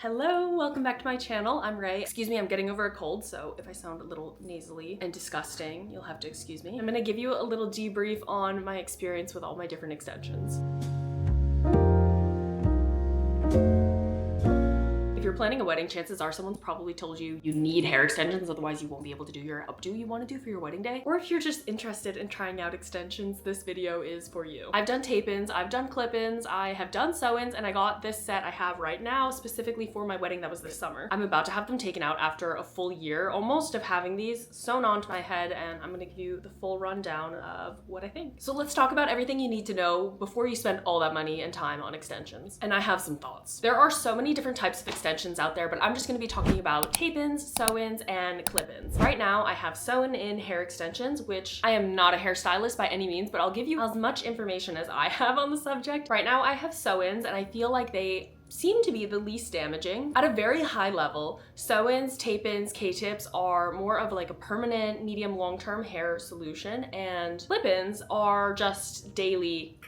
Hello, welcome back to my channel. I'm Ray. Excuse me, I'm getting over a cold, so if I sound a little nasally and disgusting, you'll have to excuse me. I'm gonna give you a little debrief on my experience with all my different extensions. If you're planning a wedding, chances are someone's probably told you you need hair extensions, otherwise you won't be able to do your updo you want to do for your wedding day. Or if you're just interested in trying out extensions, this video is for you. I've done tape-ins, I've done clip-ins, I have done sew-ins, and I got this set I have right now specifically for my wedding that was this summer. I'm about to have them taken out after a full year almost of having these sewn onto my head, and I'm gonna give you the full rundown of what I think. So let's talk about everything you need to know before you spend all that money and time on extensions. And I have some thoughts. There are so many different types of extensions out there, but I'm just gonna be talking about tape-ins, sew-ins, and clip-ins. Right now, I have sewn-in hair extensions, which I am not a hairstylist by any means, but I'll give you as much information as I have on the subject. Right now, I have sew-ins, and I feel like they seem to be the least damaging. At a very high level, sew-ins, tape-ins, K-tips are more of like a permanent, medium, long-term hair solution, and clip-ins are just daily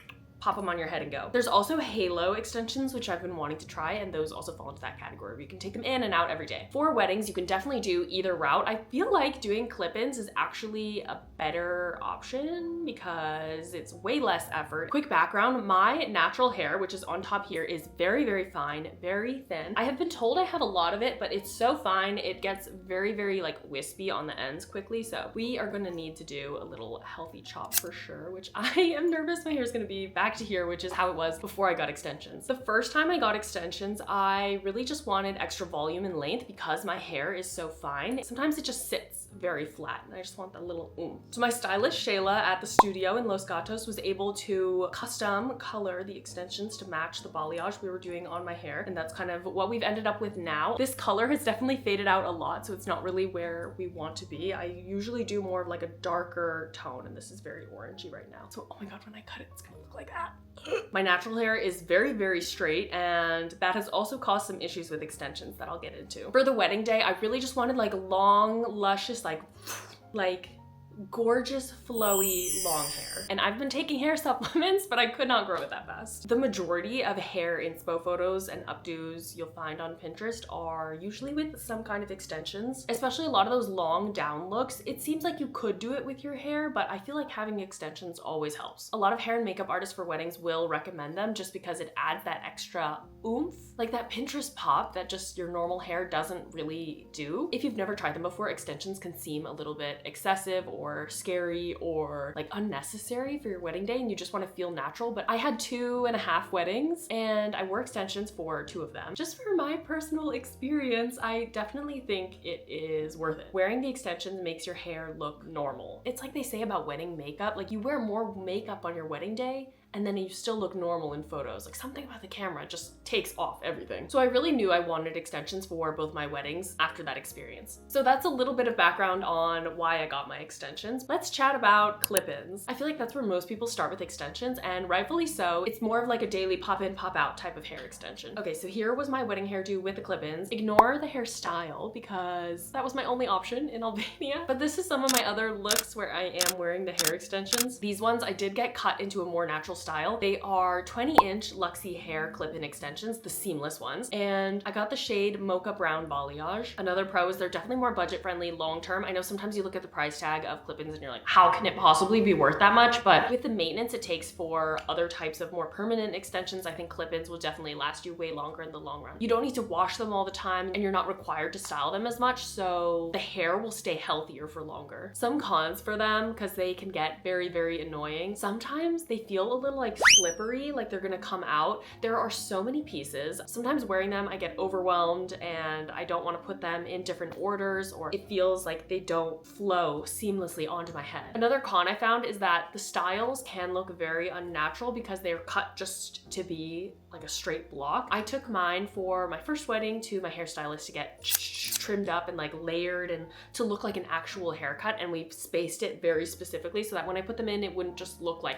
pop them on your head and go. There's also halo extensions, which I've been wanting to try, and those also fall into that category where you can take them in and out every day. For weddings, you can definitely do either route. I feel like doing clip-ins is actually a better option because it's way less effort. Quick background, my natural hair, which is on top here, is very, very fine, very thin. I have been told I have a lot of it, but it's so fine, it gets very, very like wispy on the ends quickly. So we are gonna need to do a little healthy chop for sure, which I am nervous my hair is gonna be back to here, which is how it was before I got extensions. The first time I got extensions, I really just wanted extra volume and length because my hair is so fine. Sometimes it just sits very flat and I just want that little oomph. So my stylist Shayla at the studio in Los Gatos was able to custom color the extensions to match the balayage we were doing on my hair, and that's kind of what we've ended up with now. This color has definitely faded out a lot, so it's not really where we want to be. I usually do more of like a darker tone, and this is very orangey right now. So oh my god, when I cut it, it's gonna look like that. My natural hair is very, very straight, and that has also caused some issues with extensions that I'll get into. For the wedding day, I really just wanted like long, luscious, like gorgeous, flowy, long hair. And I've been taking hair supplements, but I could not grow it that fast. The majority of hair inspo photos and updos you'll find on Pinterest are usually with some kind of extensions, especially a lot of those long down looks. It seems like you could do it with your hair, but I feel like having extensions always helps. A lot of hair and makeup artists for weddings will recommend them just because it adds that extra oomph, like that Pinterest pop that just your normal hair doesn't really do. If you've never tried them before, extensions can seem a little bit excessive or scary or like unnecessary for your wedding day and you just want to feel natural, but I had 2.5 weddings and I wore extensions for 2 of them. Just for my personal experience, I definitely think it is worth it. Wearing the extensions makes your hair look normal. It's like they say about wedding makeup, like you wear more makeup on your wedding day and then you still look normal in photos. Like something about the camera just takes off everything. So I really knew I wanted extensions for both my weddings after that experience. So that's a little bit of background on why I got my extensions. Let's chat about clip-ins. I feel like that's where most people start with extensions, and rightfully so. It's more of like a daily pop in, pop out type of hair extension. Okay, so here was my wedding hairdo with the clip-ins. Ignore the hairstyle because that was my only option in Albania. But this is some of my other looks where I am wearing the hair extensions. These ones I did get cut into a more natural style. They are 20-inch Luxie hair clip-in extensions, the seamless ones, and I got the shade Mocha Brown Balayage. Another pro is they're definitely more budget-friendly long-term. I know sometimes you look at the price tag of clip-ins and you're like, how can it possibly be worth that much? But with the maintenance it takes for other types of more permanent extensions, I think clip-ins will definitely last you way longer in the long run. You don't need to wash them all the time and you're not required to style them as much, so the hair will stay healthier for longer. Some cons for them, because they can get very, very annoying. Sometimes they feel a little like slippery, like they're gonna come out. There are so many pieces. Sometimes wearing them, I get overwhelmed and I don't want to put them in different orders, or it feels like they don't flow seamlessly onto my head. Another con I found is that the styles can look very unnatural because they're cut just to be like a straight block. I took mine for my first wedding to my hairstylist to get trimmed up and like layered and to look like an actual haircut, and we spaced it very specifically so that when I put them in, it wouldn't just look like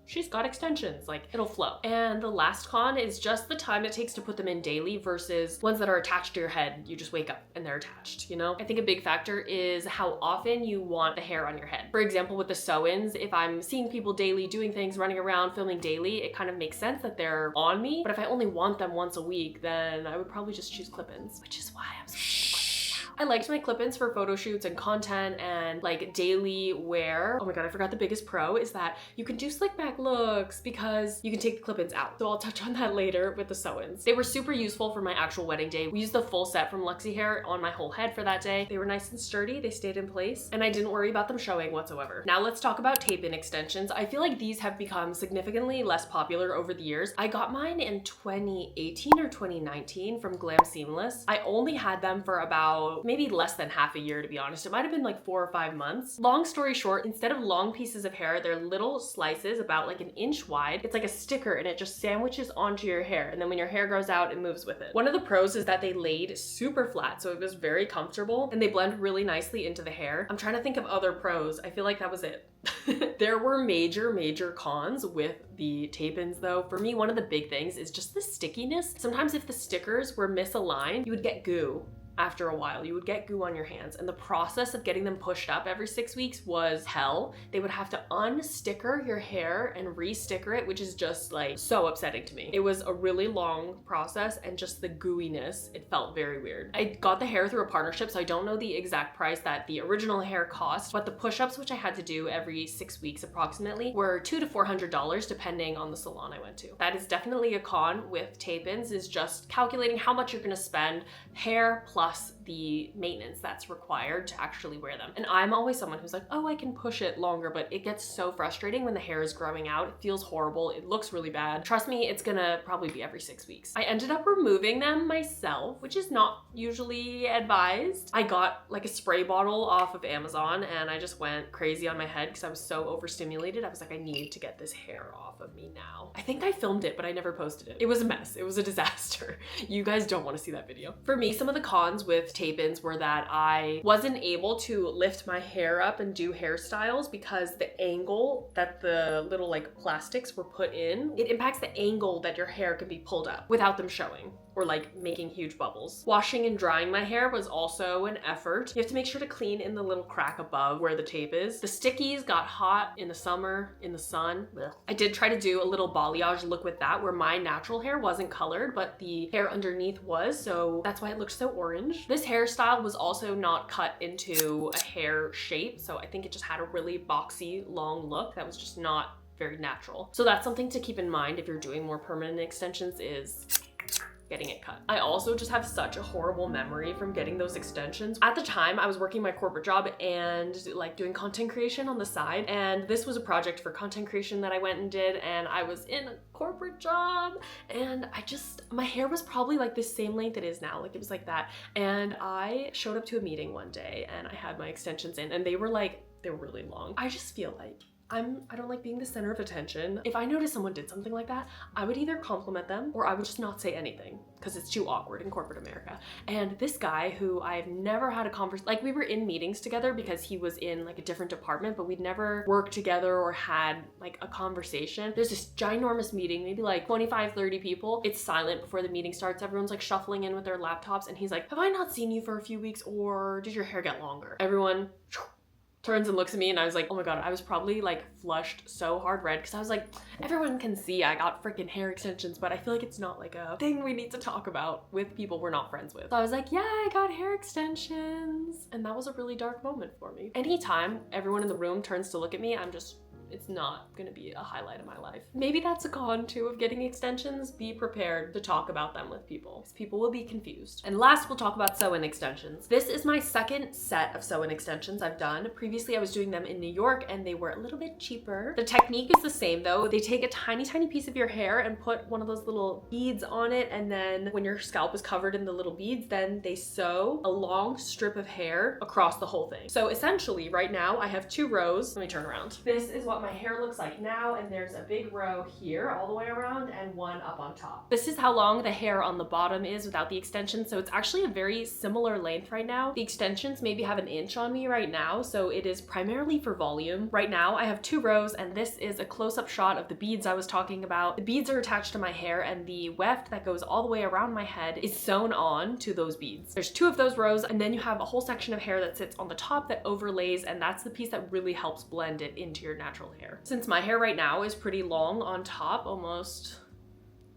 she's got extensions, like it'll flow. And the last con is just the time it takes to put them in daily versus ones that are attached to your head. You just wake up and they're attached, you know? I think a big factor is how often you want the hair on your head. For example, with the sew-ins, if I'm seeing people daily doing things, running around, filming daily, it kind of makes sense that they're on me. But if I only want them once a week, then I would probably just choose clip-ins, which is why I'm switching to clip-ins now. I liked my clip-ins for photo shoots and content and like daily wear. Oh my God, I forgot the biggest pro is that you can do slick back looks because you can take the clip-ins out. So I'll touch on that later with the sew-ins. They were super useful for my actual wedding day. We used the full set from Luxie Hair on my whole head for that day. They were nice and sturdy, they stayed in place, and I didn't worry about them showing whatsoever. Now let's talk about tape-in extensions. I feel like these have become significantly less popular over the years. I got mine in 2018 or 2019 from Glam Seamless. I only had them for about maybe less than half a year, to be honest. It might have been like 4 or 5 months. Long story short, instead of long pieces of hair, they're little slices about like an inch wide. It's like a sticker and it just sandwiches onto your hair. And then when your hair grows out, it moves with it. One of the pros is that they laid super flat, so it was very comfortable and they blend really nicely into the hair. I'm trying to think of other pros. I feel like that was it. There were major cons with the tape-ins though. For me, one of the big things is just the stickiness. Sometimes if the stickers were misaligned, you would get goo. After a while, you would get goo on your hands, and the process of getting them pushed up every 6 weeks was hell. They would have to unsticker your hair and re-sticker it, which is just like so upsetting to me. It was a really long process, and just the gooiness, it felt very weird. I got the hair through a partnership, so I don't know the exact price that the original hair cost, but the push-ups, which I had to do every 6 weeks approximately, were $200 to $400 depending on the salon I went to. That is definitely a con with tape-ins, is just calculating how much you're gonna spend, hair plus the maintenance that's required to actually wear them. And I'm always someone who's like, oh, I can push it longer, but it gets so frustrating when the hair is growing out. It feels horrible. It looks really bad. Trust me, it's gonna probably be every 6 weeks. I ended up removing them myself, which is not usually advised. I got like a spray bottle off of Amazon and I just went crazy on my head because I was so overstimulated. I was like, I need to get this hair off of me now. I think I filmed it, but I never posted it. It was a mess. It was a disaster. You guys don't want to see that video. For me, some of the cons with tape-ins were that I wasn't able to lift my hair up and do hairstyles because the angle that the little like plastics were put in, it impacts the angle that your hair can be pulled up without them showing or like making huge bubbles. Washing and drying my hair was also an effort. You have to make sure to clean in the little crack above where the tape is. The stickies got hot in the summer, in the sun. Ugh. I did try to do a little balayage look with that where my natural hair wasn't colored, but the hair underneath was, so that's why it looked so orange. This hairstyle was also not cut into a hair shape, so I think it just had a really boxy, long look that was just not very natural. So that's something to keep in mind if you're doing more permanent extensions, is getting it cut. I also just have such a horrible memory from getting those extensions. At the time, I was working my corporate job and like doing content creation on the side, and this was a project for content creation that I went and did, and I was in a corporate job, and my hair was probably like the same length it is now, like it was like that, and I showed up to a meeting one day and I had my extensions in, and they were really long. I just feel like I don't like being the center of attention. If I noticed someone did something like that, I would either compliment them or I would just not say anything because it's too awkward in corporate America. And this guy who I've never had a conversation, like we were in meetings together because he was in like a different department, but we'd never worked together or had like a conversation. There's this ginormous meeting, maybe like 25, 30 people. It's silent before the meeting starts. Everyone's like shuffling in with their laptops and he's like, have I not seen you for a few weeks or did your hair get longer? Everyone turns and looks at me and I was like, oh my God, I was probably like flushed so hard red because I was like, everyone can see I got freaking hair extensions, but I feel like it's not like a thing we need to talk about with people we're not friends with. So I was like, yeah, I got hair extensions. And that was a really dark moment for me. Anytime everyone in the room turns to look at me, it's not gonna be a highlight of my life. Maybe that's a con too of getting extensions. Be prepared to talk about them with people because people will be confused. And last, we'll talk about sew-in extensions. This is my second set of sew-in extensions I've done. Previously, I was doing them in New York and they were a little bit cheaper. The technique is the same though. They take a tiny piece of your hair and put one of those little beads on it, and then when your scalp is covered in the little beads, then they sew a long strip of hair across the whole thing. So essentially right now I have 2 rows. Let me turn around. This is what what my hair looks like now, and there's a big row here all the way around and one up on top. This is how long the hair on the bottom is without the extensions, so it's actually a very similar length right now. The extensions maybe have an inch on me right now, so it is primarily for volume. Right now I have 2 rows, and this is a close-up shot of the beads I was talking about. The beads are attached to my hair, and the weft that goes all the way around my head is sewn on to those beads. There's 2 of those rows, and then you have a whole section of hair that sits on the top that overlays, and that's the piece that really helps blend it into your natural hair. Since my hair right now is pretty long on top, almost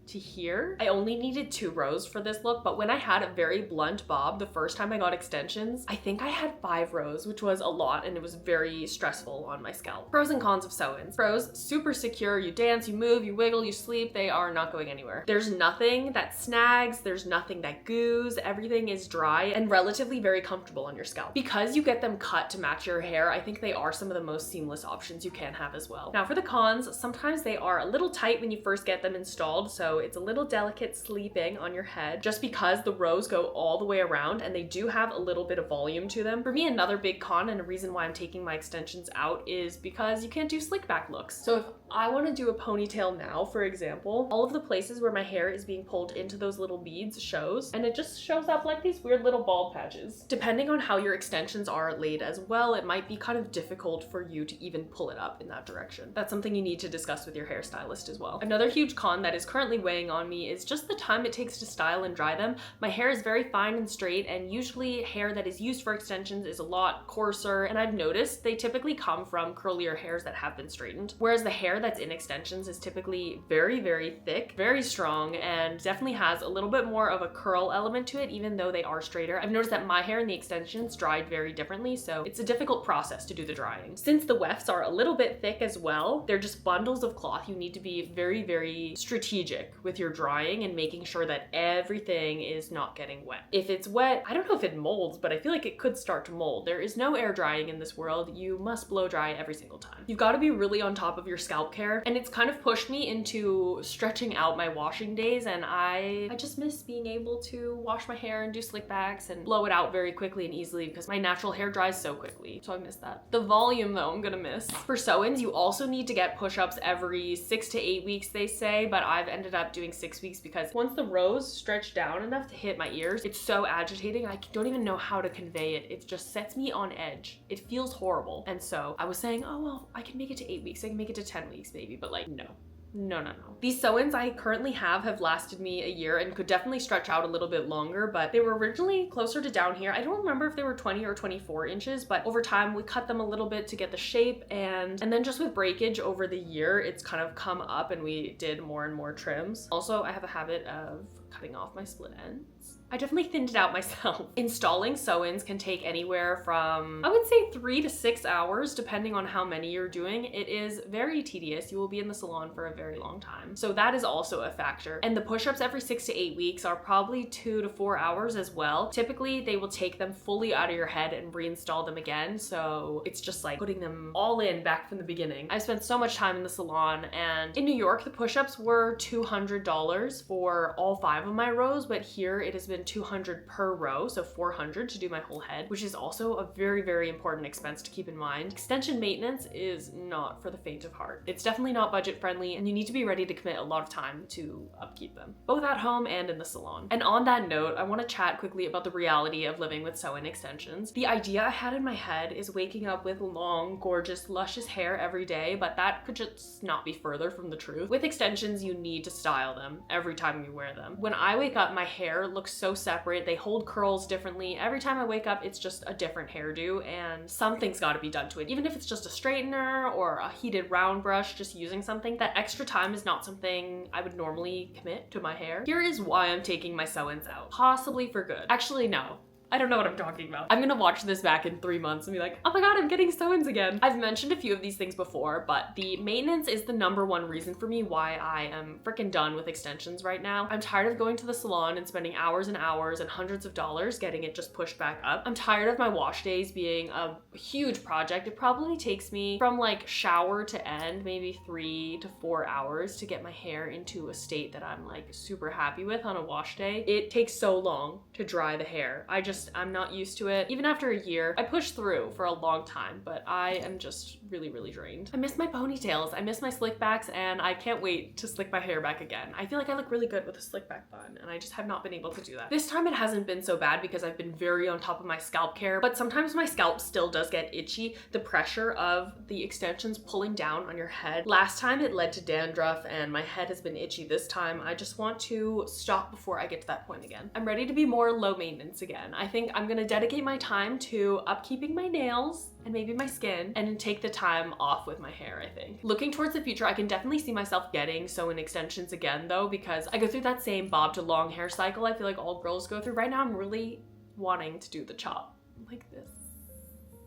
to here, I only needed 2 rows for this look, but when I had a very blunt bob the first time I got extensions, I think I had 5 rows, which was a lot, and it was very stressful on my scalp. Pros and cons of sew-ins. Pros, super secure. You dance, you move, you wiggle, you sleep. They are not going anywhere. There's nothing that snags. There's nothing that goos. Everything is dry and relatively very comfortable on your scalp. Because you get them cut to match your hair, I think they are some of the most seamless options you can have as well. Now for the cons, sometimes they are a little tight when you first get them installed, so it's a little delicate sleeping on your head just because the rows go all the way around and they do have a little bit of volume to them. For me, another big con and a reason why I'm taking my extensions out is because you can't do slick back looks. So if I want to do a ponytail now, for example, all of the places where my hair is being pulled into those little beads shows, and it just shows up like these weird little bald patches. Depending on how your extensions are laid as well, it might be kind of difficult for you to even pull it up in that direction. That's something you need to discuss with your hairstylist as well. Another huge con that is currently weighing on me is just the time it takes to style and dry them. My hair is very fine and straight, and usually hair that is used for extensions is a lot coarser, and I've noticed they typically come from curlier hairs that have been straightened, whereas the hair that's in extensions is typically very, very thick, very strong, and definitely has a little bit more of a curl element to it, even though they are straighter. I've noticed that my hair in the extensions dried very differently, so it's a difficult process to do the drying. Since the wefts are a little bit thick as well, they're just bundles of cloth. You need to be very, very strategic with your drying and making sure that everything is not getting wet. If it's wet, I don't know if it molds, but I feel like it could start to mold. There is no air drying in this world. You must blow dry every single time. You've got to be really on top of your scalp care, and it's kind of pushed me into stretching out my washing days, and I just miss being able to wash my hair and do slick backs and blow it out very quickly and easily because my natural hair dries so quickly. So I miss that. The volume though, I'm gonna miss. For sew-ins, you also need to get push-ups every 6 to 8 weeks, they say, but I've ended up doing 6 weeks because once the rows stretch down enough to hit my ears, it's so agitating. I don't even know how to convey it. It just sets me on edge. It feels horrible. And so I was saying, oh, well, I can make it to 8 weeks. I can make it to 10 weeks maybe, but like, no. No. These sew-ins I currently have lasted me a year and could definitely stretch out a little bit longer, but they were originally closer to down here. I don't remember if they were 20 or 24 inches, but over time we cut them a little bit to get the shape, and then just with breakage over the year, it's kind of come up and we did more and more trims. Also, I have a habit of cutting off my split ends. I definitely thinned it out myself. Installing sew-ins can take anywhere from, I would say 3 to 6 hours, depending on how many you're doing. It is very tedious. You will be in the salon for a very long time. So that is also a factor. And the push-ups every 6 to 8 weeks are probably 2 to 4 hours as well. Typically, they will take them fully out of your head and reinstall them again. So it's just like putting them all in back from the beginning. I spent so much time in the salon, and in New York, the push-ups were $200 for all 5 of my rows, but here it has been $200 per row, so $400 to do my whole head, which is also a very, very important expense to keep in mind. Extension maintenance is not for the faint of heart. It's definitely not budget friendly, and you need to be ready to commit a lot of time to upkeep them, both at home and in the salon. And on that note, I want to chat quickly about the reality of living with sew-in extensions. The idea I had in my head is waking up with long, gorgeous, luscious hair every day, but that could just not be further from the truth. With extensions, you need to style them every time you wear them. When I wake up, my hair looks so separate. They hold curls differently. Every time I wake up, it's just a different hairdo, and something's got to be done to it. Even if it's just a straightener or a heated round brush, just using something, that extra time is not something I would normally commit to my hair. Here is why I'm taking my sew-ins out. Possibly for good. Actually, no. I don't know what I'm talking about. I'm gonna watch this back in 3 months and be like, oh my god, I'm getting sew-ins again. I've mentioned a few of these things before, but the maintenance is the #1 reason for me why I am freaking done with extensions right now. I'm tired of going to the salon and spending hours and hours and hundreds of dollars getting it just pushed back up. I'm tired of my wash days being a huge project. It probably takes me from like shower to end, maybe 3 to 4 hours to get my hair into a state that I'm like super happy with on a wash day. It takes so long to dry the hair. I just I'm not used to it. Even after a year, I pushed through for a long time, but I am just really, really drained. I miss my ponytails, I miss my slick backs, and I can't wait to slick my hair back again. I feel like I look really good with a slick back bun, and I just have not been able to do that. This time it hasn't been so bad because I've been very on top of my scalp care, but sometimes my scalp still does get itchy. The pressure of the extensions pulling down on your head. Last time it led to dandruff and my head has been itchy. This time I just want to stop before I get to that point again. I'm ready to be more low maintenance again. I think I'm gonna dedicate my time to upkeeping my nails and maybe my skin and take the time off with my hair, I think. Looking towards the future, I can definitely see myself getting sew-in extensions again though, because I go through that same bob to long hair cycle I feel like all girls go through. Right now I'm really wanting to do the chop like this.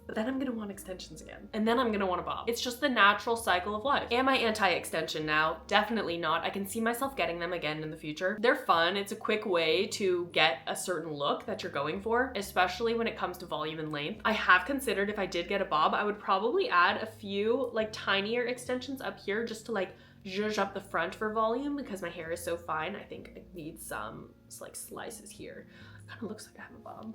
But then I'm gonna want extensions again. And then I'm gonna want a bob. It's just the natural cycle of life. Am I anti-extension now? Definitely not. I can see myself getting them again in the future. They're fun. It's a quick way to get a certain look that you're going for, especially when it comes to volume and length. I have considered if I did get a bob, I would probably add a few like tinier extensions up here just to like zhuzh up the front for volume because my hair is so fine. I think it needs some like slices here. Kind of looks like I have a bob.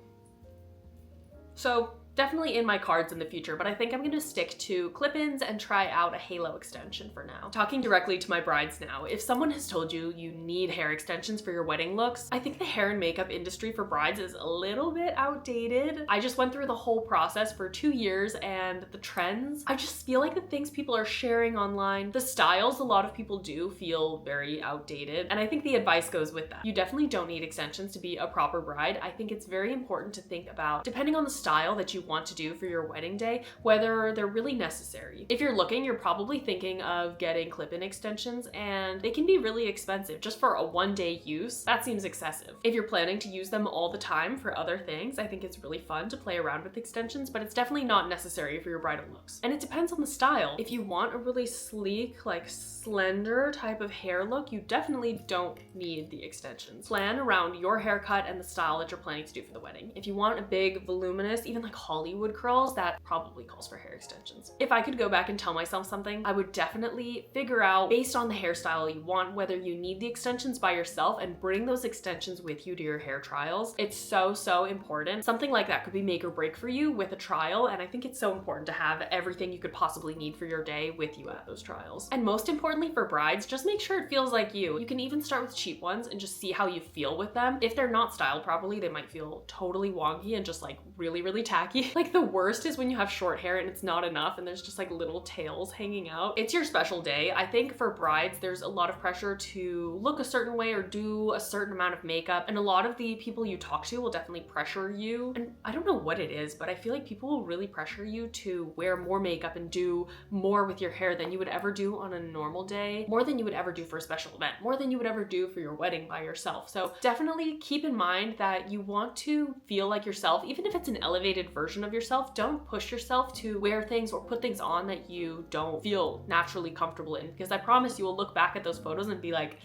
So definitely in my cards in the future, but I think I'm gonna stick to clip-ins and try out a halo extension for now. Talking directly to my brides now, if someone has told you you need hair extensions for your wedding looks, I think the hair and makeup industry for brides is a little bit outdated. I just went through the whole process for 2 years and the trends, I just feel like the things people are sharing online, the styles a lot of people do feel very outdated, and I think the advice goes with that. You definitely don't need extensions to be a proper bride. I think it's very important to think about, depending on the style that you want to do for your wedding day, whether they're really necessary. If you're looking, you're probably thinking of getting clip-in extensions, and they can be really expensive just for a one-day use. That seems excessive. If you're planning to use them all the time for other things, I think it's really fun to play around with extensions, but it's definitely not necessary for your bridal looks. And it depends on the style. If you want a really sleek, like slender type of hair look, you definitely don't need the extensions. Plan around your haircut and the style that you're planning to do for the wedding. If you want a big, voluminous, even like Hollywood curls, that probably calls for hair extensions. If I could go back and tell myself something, I would definitely figure out, based on the hairstyle you want, whether you need the extensions by yourself and bring those extensions with you to your hair trials. It's so, so important. Something like that could be make or break for you with a trial, and I think it's so important to have everything you could possibly need for your day with you at those trials. And most importantly for brides, just make sure it feels like you. You can even start with cheap ones and just see how you feel with them. If they're not styled properly, they might feel totally wonky and just like really, really tacky. Like the worst is when you have short hair and it's not enough and there's just like little tails hanging out. It's your special day. I think for brides, there's a lot of pressure to look a certain way or do a certain amount of makeup. And a lot of the people you talk to will definitely pressure you. And I don't know what it is, but I feel like people will really pressure you to wear more makeup and do more with your hair than you would ever do on a normal day, more than you would ever do for a special event, more than you would ever do for your wedding by yourself. So definitely keep in mind that you want to feel like yourself, even if it's an elevated version of yourself. Don't push yourself to wear things or put things on that you don't feel naturally comfortable in, because I promise you will look back at those photos and be like,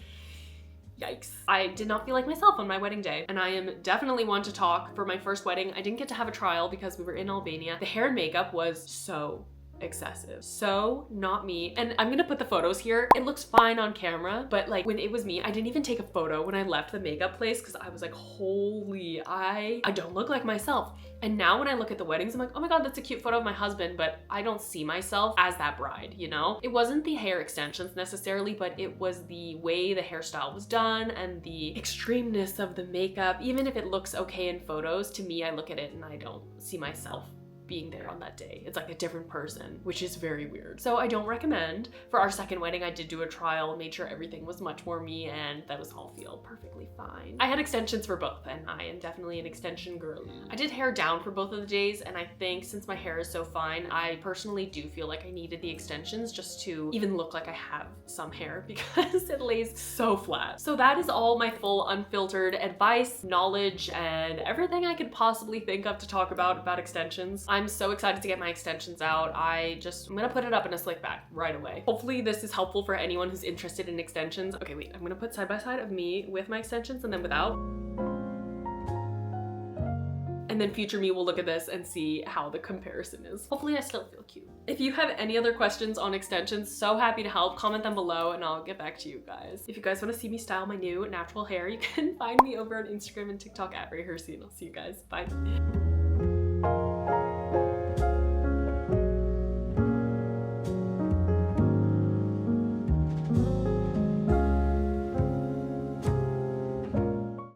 yikes. I did not feel like myself on my wedding day, and I am definitely one to talk. For my first wedding, I didn't get to have a trial because we were in Albania. The hair and makeup was so excessive. So not me. And I'm gonna put the photos here. It looks fine on camera, but like when it was me, I didn't even take a photo when I left the makeup place because I was like, holy, I don't look like myself. And now when I look at the weddings, I'm like, oh my God, that's a cute photo of my husband, but I don't see myself as that bride, you know? It wasn't the hair extensions necessarily, but it was the way the hairstyle was done and the extremeness of the makeup. Even if it looks okay in photos, to me, I look at it and I don't see myself being there on that day. It's like a different person, which is very weird. So I don't recommend. For our second wedding, I did do a trial, made sure everything was much more me, and that was all feel perfectly fine. I had extensions for both, and I am definitely an extension girly. I did hair down for both of the days, and I think since my hair is so fine, I personally do feel like I needed the extensions just to even look like I have some hair because it lays so flat. So that is all my full unfiltered advice, knowledge, and everything I could possibly think of to talk about extensions. I'm so excited to get my extensions out. I'm gonna put it up in a slick back right away. Hopefully this is helpful for anyone who's interested in extensions. Okay, wait, I'm gonna put side by side of me with my extensions and then without. And then future me will look at this and see how the comparison is. Hopefully I still feel cute. If you have any other questions on extensions, so happy to help. Comment them below and I'll get back to you guys. If you guys want to see me style my new natural hair, you can find me over on Instagram and TikTok at @RayHercy, and I'll see you guys. Bye.